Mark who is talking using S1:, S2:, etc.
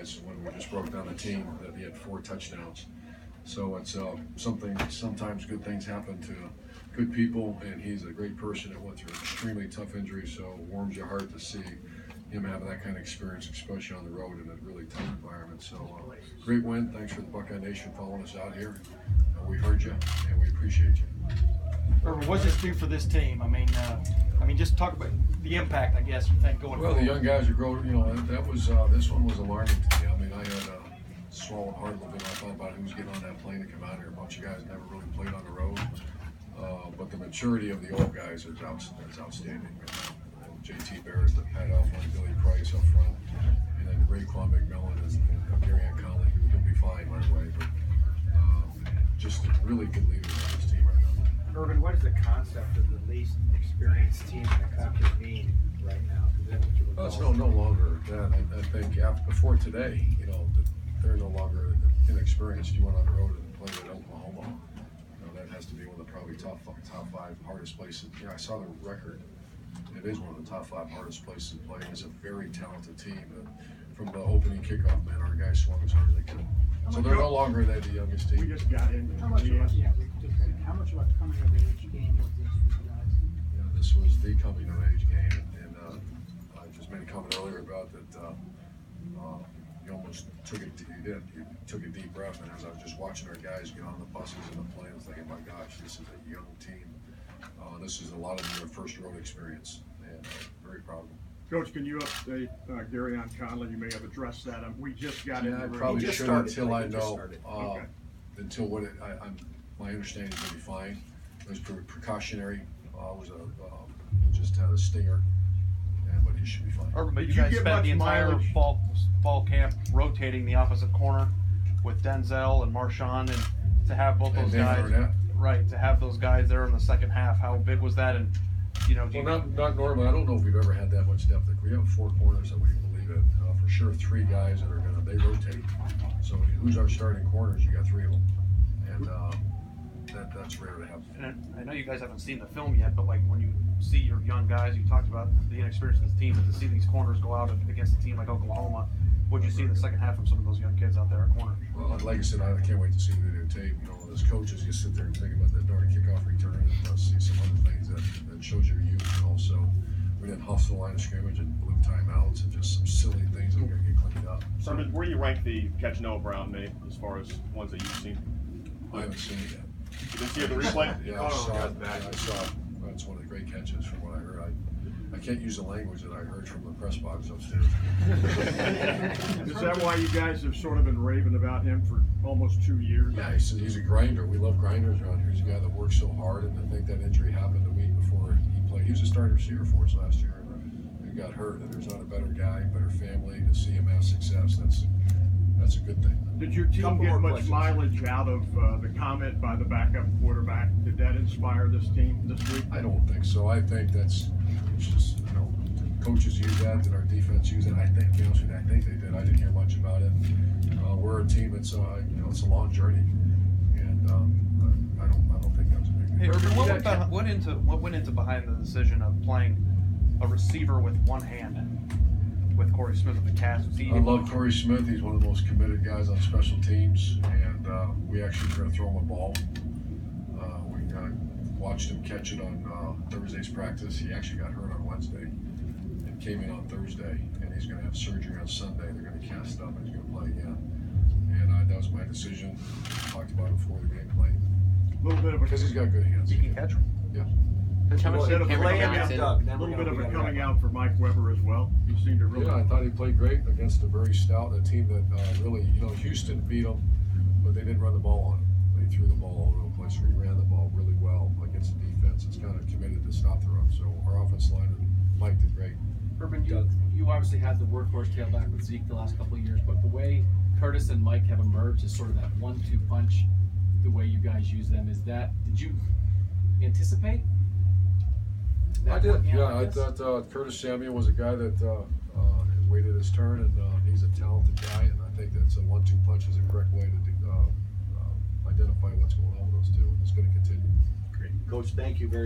S1: guys when we just broke down the team that he had 4 touchdowns. So it's something. Sometimes good things happen to good people, and he's a great person that went through an extremely tough injury. So it warms your heart to see him having that kind of experience, especially on the road in a really tough environment. So great win. Thanks for the Buckeye Nation following us out here. We heard you, and we appreciate you.
S2: Urban, what's this do for this team? I mean, just talk about the impact, I guess, you think going
S1: Well,
S2: forward.
S1: the young guys are growing. You know, that was this one was alarming to me. I mean, I had swallowed hard a little bit. I thought about who was getting on that plane to come out here. A bunch of guys never really played on the road, but the maturity of the old guys is outstanding. JT Barrett, the Pat Alford, Billy Price up front, and then Raekwon McMillan and Gary Conley, who'll be fine right away. But just really good leaders on this team right now.
S3: Urban, what does the concept of the least experienced team in the country mean right now?
S1: Well, it's no longer that. I think before today, you know, they're no longer inexperienced. You went on the road and played at Oklahoma. You know, that has to be one of the probably top 5 hardest places. Yeah, I saw the record. It is one of the top 5 hardest places to play. It's a very talented team. From the opening kickoff, man, our guys swung as hard as they could. So they're no longer the youngest team.
S3: We just got in.
S4: How much of a coming of age game was this for you guys?
S1: Yeah, this was the coming of age game, and I just made a comment earlier about that. You almost took it. You took a deep breath, and as I was just watching our guys get on the buses and the planes, thinking, "My gosh, this is a young team. This is a lot of their first road experience, and very proud of them."
S5: Coach, can you update Gary on Conley? You may have addressed that. We just got in.
S1: I probably should until I know.
S5: Okay.
S1: Until my understanding is going to be fine. It was precautionary. Just had a stinger, but he should be fine.
S2: Urban, but
S5: Did
S2: you
S5: you
S2: guys
S5: get
S2: spent
S5: much
S2: the entire
S5: mileage?
S2: fall camp rotating the opposite corner with Denzel and Marshawn, and to have both those guys, right? To have those guys there in the second half, how big was that? And
S1: well, not normally. I don't know if we've ever had that much depth. We have 4 corners that we believe in. For sure, 3 guys that are they rotate. So who's our starting corners? You got 3 of them, and that's rare to have.
S2: And I know you guys haven't seen the film yet, but like when you see your young guys, you talked about the inexperience of this team, but to see these corners go out against a team like Oklahoma, what'd you see in the second half from some of those young kids out there at corner?
S1: Well, like I said, I can't wait to see the videotape. You know, as coaches, you sit there and think about that darn kickoff return and see some other things that shows your youth. And also, we didn't hustle line of scrimmage and blew timeouts and just some silly things that are going to get cleaned up.
S6: So, where do you rank the catch Noah Brown made as far as ones that you've seen?
S1: I haven't seen it yet.
S6: You didn't see the replay?
S1: Yeah, I saw it. That's one of the great catches from what I heard. I can't use the language that I heard from the press box upstairs.
S5: Is that why you guys have sort of been raving about him for almost 2 years?
S1: Yeah, he's a grinder. We love grinders around here. He's a guy that works so hard, and I think that injury happened the week before he played. He was a starting receiver for us last year, and he got hurt. And there's not a better guy, better family to see him have success. That's a good thing.
S5: Did your team get much mileage out of the comment by the backup quarterback? Did that inspire this team this week?
S1: I don't think so. I think it's just, coaches use that, and our defense use it. I think, to be honest with you, I think they did. I didn't hear much about it. We're a team that's, it's a long journey, and I don't think that was a big
S2: Hey,
S1: deal.
S2: Urban, what went into behind the decision of playing a receiver with one hand with Corey Smith at the cast?
S1: I love Corey Smith. He's one of the most committed guys on special teams, and we actually were going to throw him a ball. We watched him catch it on Thursday's practice. He actually got hurt on Wednesday and came in on Thursday, and he's going to have surgery on Sunday. They're going to cast up, and he's going to play again. And that was my decision. Talked about it before the game played.
S5: A little bit of
S1: Because he's got good hands.
S2: He can catch him.
S1: Yeah.
S4: How much
S5: Instead of
S4: camera
S5: playing
S4: cameras
S5: out,
S4: in?
S5: a little bit of a coming out for Mike Weber as well. He seemed to really.
S1: Yeah, I thought he played great against a very stout team that really, Houston beat them, but they didn't run the ball on him. They threw the ball all over the place. We ran the ball really well against the defense. It's kind of committed to stop the run. So our offensive line and Mike did great.
S7: Urban, you obviously had the workhorse tailback with Zeke the last couple of years, but the way Curtis and Mike have emerged is sort of that 1-2 punch, the way you guys use them. Did you anticipate?
S1: I did. Yeah, I thought Curtis Samuel was a guy that waited his turn, and he's a talented guy, and I think that's a 1-2 punch is the correct way to identify what's going on with those two, and it's going to continue.
S3: Great. Coach, thank you very much.